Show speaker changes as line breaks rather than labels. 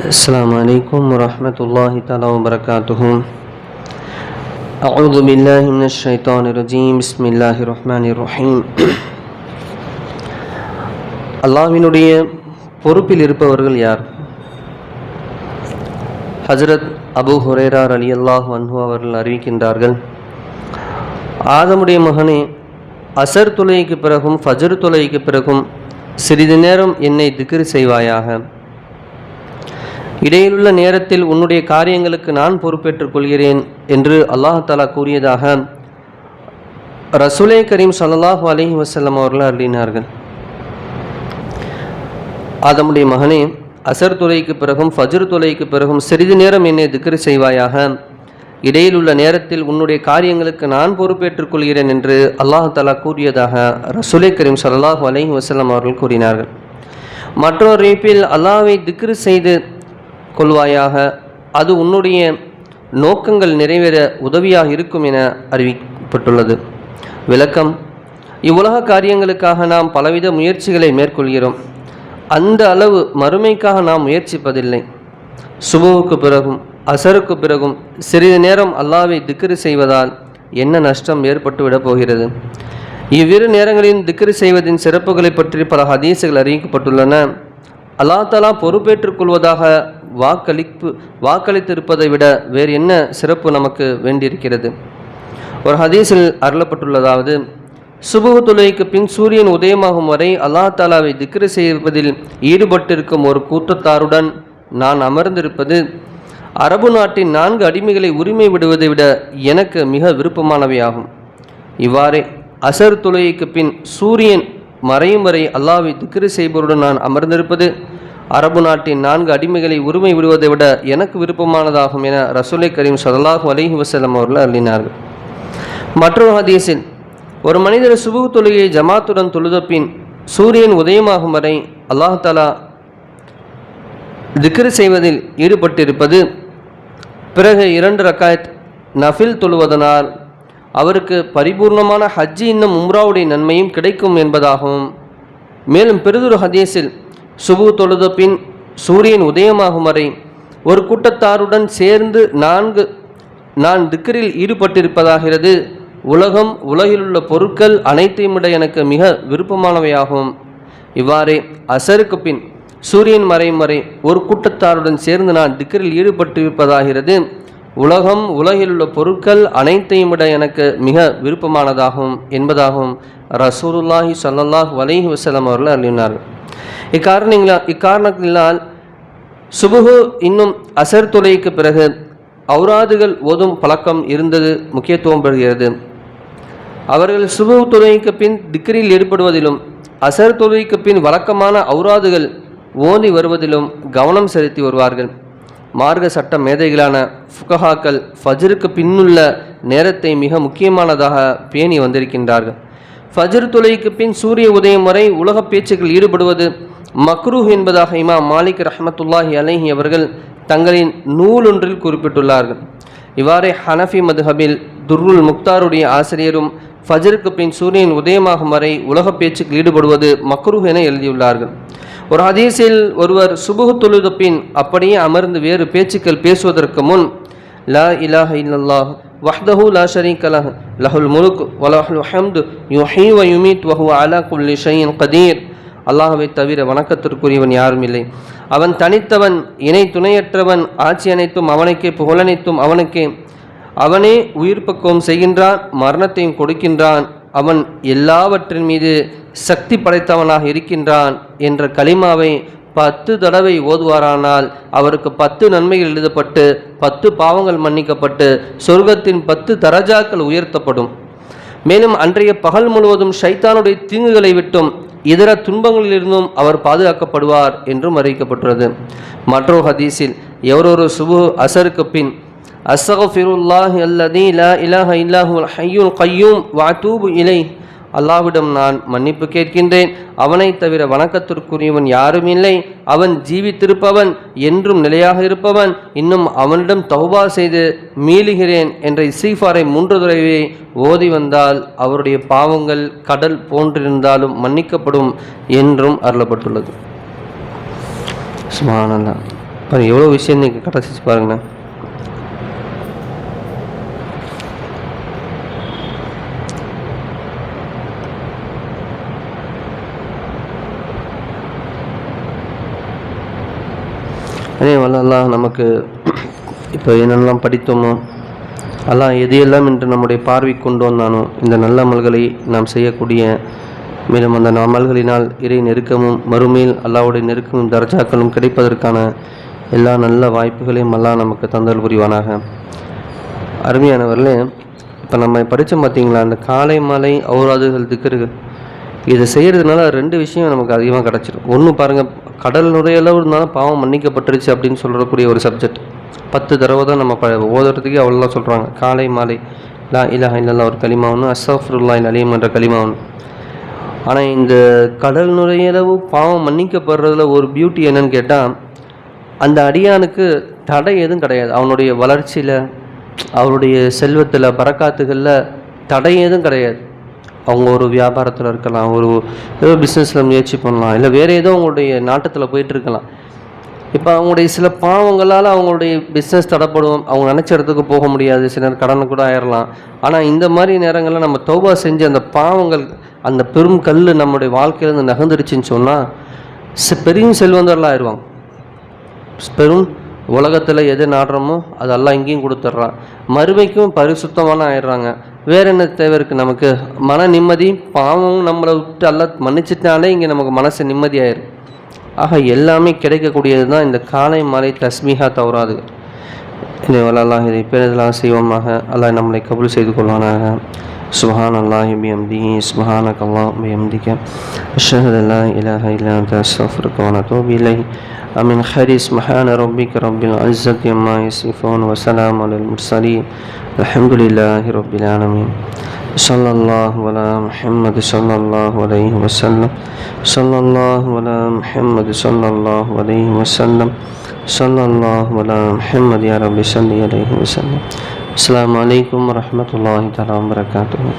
السلام عليكم ورحمة الله تعالى وبركاته. أعوذ بالله من الشيطان الرجيم. بسم الله الرحمن الرحيم. அல்லாஹ்வினுடைய பொறுப்பில் இருப்பவர்கள் யார்? ஹஜ்ரத் அபூ ஹுரைரா ரலியல்லாஹு அன்ஹு அவர்கள் அறிவிக்கின்றார்கள், ஆதமுடைய மகனே, அசர் தொழுகைக்கு பிறகும் ஃபஜ்ர் தொழுகைக்கு பிறகும் சிறிது நேரம் என்னை திக்ர் செய்வாயாக. இடையிலுள்ள நேரத்தில் உன்னுடைய காரியங்களுக்கு நான் பொறுப்பேற்றுக் கொள்கிறேன் என்று அல்லாஹ் தஆலா கூறியதாக ரசூலே கரீம் ஸல்லல்லாஹு அலைஹி வஸல்லம் அவர்கள் அருளினார்கள். ஆதமுடைய மகனே, அசர் தொழுகைக்கு பிறகும் ஃபஜ்ர் தொழுகைக்கு பிறகும் சிறிது நேரம் என்னை திக்ர் செய்வாயாக. இடையிலுள்ள நேரத்தில் உன்னுடைய காரியங்களுக்கு நான் பொறுப்பேற்றுக் கொள்கிறேன் என்று அல்லாஹ் தஆலா கூறியதாக ரசூலே கரீம் ஸல்லல்லாஹு அலைஹி வஸல்லம் அவர்கள் கூறினார்கள். மற்றொரு அறிவிப்பில், அல்லாஹ்வை திக்ர் செய்து கொள்வாயாக, அது உன்னுடைய நோக்கங்கள் நிறைவேற உதவியாக இருக்கும் என அறிவிக்கப்பட்டுள்ளது. விளக்கம்: இவ்வுலக காரியங்களுக்காக நாம் பலவித முயற்சிகளை மேற்கொள்கிறோம். அந்த அளவு மறுமைக்காக நாம் முயற்சிப்பதில்லை. சுபுவுக்கு பிறகும் அசருக்கு பிறகும் சிறிது நேரம் அல்லாஹ்வை திக்ர் செய்வதால் என்ன நஷ்டம் ஏற்பட்டுவிடப் போகிறது? இவ்விரு நேரங்களில் திக்ர் செய்வதின் சிறப்புகளை பற்றி பல ஹதீஸுகள் அறிவிக்கப்பட்டுள்ளன. அல்லாஹ் தஆலா பொறுப்பேற்றுக் கொள்வதாக வாக்களித்திருப்பதை விட வேறு என்ன சிறப்பு நமக்கு வேண்டியிருக்கிறது? ஒரு ஹதீஸில் அருளப்பட்டுள்ளதாவது, சுபுஹ் தொழுகைக்கு பின் சூரியன் உதயமாகும் வரை அல்லாஹ் தஆலாவை திக்ர் செய்வதில் ஈடுபட்டிருக்கும் ஒரு கூட்டத்தாருடன் நான் அமர்ந்திருப்பது அரபு நாட்டின் 4 அடிமைகளை உரிமை விடுவதை விட எனக்கு மிக விருப்பமானவையாகும். இவ்வாறே அசர் தொழுகைக்கு பின் சூரியன் மறையும் வரை அல்லாஹ்வை திக்ர் செய்பவருடன் நான் அமர்ந்திருப்பது அரபு நாட்டின் 4 அடிமைகளை உரிமை விடுவதை விட எனக்கு விருப்பமானதாகும் என ரசூலே கரீம் ஸல்லல்லாஹு அலைஹி வஸல்லம் அவர்கள் அருளினார்கள். மற்றொரு ஹதீஸில், ஒரு மனிதர் சுபுஹ் தொழுகையை ஜமாத்துடன் தொழுத பின் சூரியன் உதயமாகும் வரை அல்லாஹ் தஆலா திக்ர் செய்வதில் ஈடுபட்டிருப்பது, பிறகு 2 ரக்காயத் நஃபில் தொழுவதனால் அவருக்கு பரிபூர்ணமான ஹஜ்ஜி இன்னும் உம்ராவுடைய நன்மையும் கிடைக்கும் என்பதாகவும், மேலும் பெரிதொரு ஹதீஸில், சுபுஹ் தொழுத பின் சூரியன் உதயமாகும் வரை ஒரு கூட்டத்தாருடன் சேர்ந்து நான் திக்ரில் ஈடுபட்டிருப்பதாகிறது. உலகிலுள்ள பொருட்கள் அனைத்தையும் விட எனக்கு மிக விருப்பமானவையாகும். இவ்வாறே அசருக்கு பின் சூரியன் மறையும் வரை ஒரு கூட்டத்தாருடன் சேர்ந்து நான் திக்ரில் ஈடுபட்டிருப்பதாகிறது. உலகிலுள்ள பொருட்கள் அனைத்தையும் விட எனக்கு மிக விருப்பமானதாகும் என்பதாகவும் ரசூலுல்லாஹி ஸல்லல்லாஹு அலைஹி வஸல்லம் அவர்கள் அருளினார்கள். இக்காரணத்தினால் சுபுஹ் இன்னும் அசர் தொழுகைக்கு பிறகு ஔராதுகள் ஓதும் பழக்கம் இருந்தது முக்கியத்துவம் பெறுகிறது. அவர்கள் சுபுஹ் தொழுகைக்கு பின் திக்ரில் ஈடுபடுவதிலும் அசர் தொழுகைக்கு பின் வழக்கமான ஔராதுகள் ஓதி வருவதிலும் கவனம் செலுத்தி வருவார்கள். மார்க்க சட்ட மேதைகளான ஃபுகஹாக்கள் ஃபஜ்ருக்கு பின்னுள்ள நேரத்தை மிக முக்கியமானதாக பேணி வந்திருக்கின்றார்கள். ஃபஜ்ர் தொழுகைக்கு பின் சூரிய உதயம் வரை உலக பேச்சுக்கள் ஈடுபடுவது மக்ரூஹ் என்பதாக இமாம் மாலிக் ரஹ்மத்துல்லாஹி அலைஹி அவர்கள் தங்களின் நூலொன்றில் குறிப்பிட்டுள்ளார்கள். இவ்வாறே ஹனஃபி மதுஹபில் துர்ருல் முக்தாருடைய ஆசிரியரும் ஃபஜ்ருக்கு பின் சூரியன் உதயமாகும் வரை உலக பேச்சுக்கள் ஈடுபடுவது மக்ரூஹ் என எழுதியுள்ளார்கள். ஒரு ஹதீஸில், ஒருவர் சுபுஹ் தொழுத பின் அப்படியே அமர்ந்து வேறு பேச்சுக்கள் பேசுவதற்கு முன், லா இலாஹ இல்லல்லாஹ் வஹ்தஹு லா ஷரீக லஹு லஹுல் முல்க் வ லஹுல் ஹம்து யுஹ்யீ வ யுமீத் வ ஹுவ அலா குல்லி ஷைஇன் கதீர், அல்லாஹ்வை தவிர வணக்கத்திற்குரியவன் யாரும் இல்லை, அவன் தனித்தவன், இணை துணையற்றவன், ஆட்சி அனைத்தும் அவனுக்கே, புகழனைத்தும் அவனுக்கே, அவனே உயிர்ப்பக்கம் செய்கின்றான், மரணத்தையும் கொடுக்கின்றான், அவன் எல்லாவற்றின் மீது சக்தி படைத்தவனாக இருக்கின்றான் என்ற கலிமாவை 10 தடவை ஓதுவாரானால் அவருக்கு 10 நன்மைகள் எழுதப்பட்டு 10 பாவங்கள் மன்னிக்கப்பட்டு சொர்க்கத்தின் 10 தரஜாக்கள் உயர்த்தப்படும். மேலும் அன்றைய பகல் முழுவதும் ஷைத்தானுடைய தீங்குகளை விட்டும் இதர துன்பங்களிலிருந்தும் அவர் பாதுகாக்கப்படுவார் என்றும் அறிவிக்கப்பட்டுள்ளது. மற்றொரு ஹதீஸில், எவரொரு சுபுஹ் அசருக்கு பின் அஸ்தக்ஃபிருல்லாஹி அல்லதீ லா இலாஹ இல்லா ஹுவல் ஹய்யுல் கய்யூம் வ அதூபு இலைஹ், அல்லாஹ்விடம் நான் மன்னிப்பு கேட்கின்றேன், அவனை தவிர வணக்கத்திற்குரியவன் யாரும் இல்லை, அவன் ஜீவித்திருப்பவன், என்றும் நிலையாக இருப்பவன், இன்னும் அவனிடம் தௌபா செய்து மீளுகிறேன் என்ற இஸ்திக்ஃபாரை 3 தடவை ஓதி வந்தால் அவருடைய பாவங்கள் கடல் போன்றிருந்தாலும் மன்னிக்கப்படும் என்றும் அருளப்பட்டுள்ளது. சுப்ஹானல்லாஹ். பாருங்கள் எவ்வளோ விஷயம் நீங்கள் கிடச்சிச்சு பாருங்கண்ணா. அதே வல்லல்லாம் நமக்கு இப்போ என்னெல்லாம் படித்தோமோ அல்லாஹ் எதையெல்லாம் இன்று நம்முடைய பார்வை கொண்டு வந்தானோ இந்த நல்ல அமல்களை நாம் செய்யக்கூடிய, மேலும் அந்த அமல்களினால் இறை நெருக்கமும் மறுமையில் அல்லாஹ்வுடைய நெருக்கமும் தர்ஜாக்களும் கிடைப்பதற்கான எல்லா நல்ல வாய்ப்புகளையும் அல்லாஹ் நமக்கு தந்தல் புரிவானாக. அருமையானவர்களே, இப்போ நம்ம படித்தோம் பார்த்தீங்களா, அந்த காலை மாலை ஔராதுகள் திக்ருகள், இதை செய்கிறதுனால 2 விஷயம் நமக்கு அதிகமாக கிடச்சிடும். ஒன்று பாருங்கள், கடல் நுரையளவு இருந்தாலும் பாவம் மன்னிக்கப்பட்டுருச்சு அப்படின்னு சொல்லக்கூடிய ஒரு சப்ஜெக்ட் 10 தடவை தான் நம்ம ஓதுறதுக்கே அவ்வளோலாம் சொல்கிறாங்க. காலை மாலை லா இலாஹ இல்லல்லாஹ் ஒரு கலிமா ஒன்று, அஸ்தக்ஃபிருல்லாஹில் அலீம் என்ற கலிமா ஒன்று. ஆனால் இந்த கடல் நுரையளவு பாவம் மன்னிக்கப்படுறதுல ஒரு பியூட்டி என்னன்னு கேட்டால், அந்த அடியானுக்கு தடை எதுவும் கிடையாது. அவனுடைய வளர்ச்சியில், அவருடைய செல்வத்தில், பரக்காத்துகளில் தடை எதுவும் கிடையாது. அவங்க ஒரு வியாபாரத்தில் இருக்கலாம், ஒரு ஏதோ பிஸ்னஸில் முயற்சி பண்ணலாம், இல்லை வேறு ஏதோ அவங்களுடைய நாட்டத்தில் போயிட்டுருக்கலாம். இப்போ அவங்களுடைய சில பாவங்களால் அவங்களுடைய பிஸ்னஸ் தடைப்படும், அவங்க நினச்ச இடத்துக்கு போக முடியாது, சிலர் கடனை கூட ஆயிடலாம். ஆனால் இந்த மாதிரி நேரங்களில் நம்ம தௌபா செஞ்சு அந்த பாவங்கள், அந்த பெரும் கல் நம்முடைய வாழ்க்கையிலேருந்து நகர்ந்துருச்சுன்னு சொன்னால் பெரும் செல்வந்தர்களாக ஆயிடுவாங்க. பெரும் உலகத்தில் எது நாடுறோமோ அது எல்லாம் இங்கேயும் கொடுத்துட்றான், மறுமைக்கும் பரிசுத்தமான ஆயிடுறாங்க. வேறு என்ன தேவை இருக்குது நமக்கு? மன நிம்மதி. பாவம் நம்மளை விட்டு எல்லாம் மன்னிச்சிட்டாலே இங்கே நமக்கு மனசு நிம்மதி ஆயிடும். ஆக எல்லாமே கிடைக்கக்கூடியது தான் இந்த காலை மாலை தஸ்மீஹா தௌராதுகள். இதை வல்லல்லாஹ் இதை பேருதலாக செய்வோமாக. அல்லாஹ் நம்மளை கபூல் செய்து கொள்வானாக. சுப்ஹானல்லாஹி பிஹம்திஹி சுப்ஹானக்கல்லாஹும்ம பிஹம்திக அஷ்ஹது அல்லா இலாஹ இல்லா அன்த அஸ்தக்ஃபிருக வ அத்தூபு இலைஹ். ஆமீன். ஹரி சுப்ஹான ரப்பிக ரப்பில் இஸ்ஸத்தி அம்மா யசிஃபூன் வ ஸலாமுன் அலல் முர்ஸலீன் அல்ஹம்துலில்லாஹி ரப்பில் ஆலமீன். ஸல்லல்லாஹு அலா முஹம்மது ஸல்லல்லாஹு அலைஹி வஸல்லம். ஸல்லல்லாஹு அலா முஹம்மது ஸல்லல்லாஹு அலைஹி வஸல்லம். ஸல்லல்லாஹு அலா முஹம்மது யா ரப்பி ஸல்லி அலைஹி வஸல்லம். அஸ்ஸலாமு அலைக்கும் வரஹ்மத்துல்லாஹி தஆலா வபரகாத்துஹு.